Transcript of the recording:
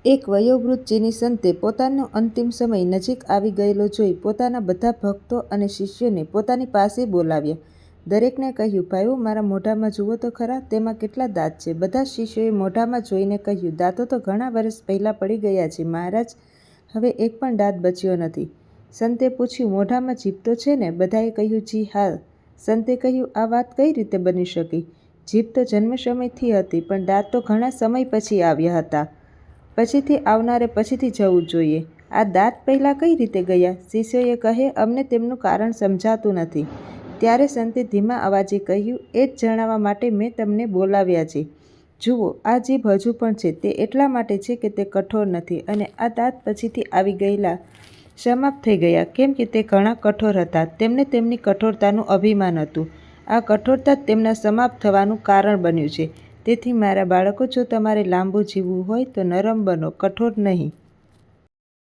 એક વયોવૃદ્ધ ચીની સંતે પોતાનો અંતિમ સમય નજીક આવી ગયેલો જોઈ પોતાના બધા ભક્તો અને શિષ્યોને પોતાની પાસે બોલાવ્યા. દરેકને કહ્યું, ભાઈઓ, મારા મોઢામાં જુઓ તો ખરા, તેમાં કેટલા દાંત છે? બધા શિષ્યોએ મોઢામાં જોઈને કહ્યું, દાંતો તો ઘણા વર્ષ પહેલાં પડી ગયા છે, મહારાજ. હવે એક પણ દાંત બચ્યો નથી. સંતે પૂછ્યું, મોઢામાં જીભ તો છે ને? બધાએ કહ્યું, જી હા. સંતે કહ્યું, આ વાત કઈ રીતે બની શકી? જીભ તો જન્મ સમયથી હતી, પણ દાંત તો ઘણા સમય પછી આવ્યા હતા. પછીથી આવનારે પછીથી જવું જોઈએ. આ દાંત પહેલાં કઈ રીતે ગયા? શિષ્યોએ કહે, અમને તેમનું કારણ સમજાતું નથી. ત્યારે સંતે ધીમા અવાજે કહ્યું, એ જ જણાવવા માટે મેં તમને બોલાવ્યા છે. જુઓ, આ જીભ હજુ પણ છે. તે એટલા માટે છે કે તે કઠોર નથી, અને આ દાંત પછીથી આવી ગયેલા સમાપ્ત થઈ ગયા, કેમ કે તે ઘણા કઠોર હતા. તેમને તેમની કઠોરતાનું અભિમાન હતું. આ કઠોરતા જ તેમના સમાપ્ત થવાનું કારણ બન્યું છે. તેથી મારા બાળકો, જો તમારે લાંબુ જીવવું હોય તો નરમ બનો, કઠોર નહીં.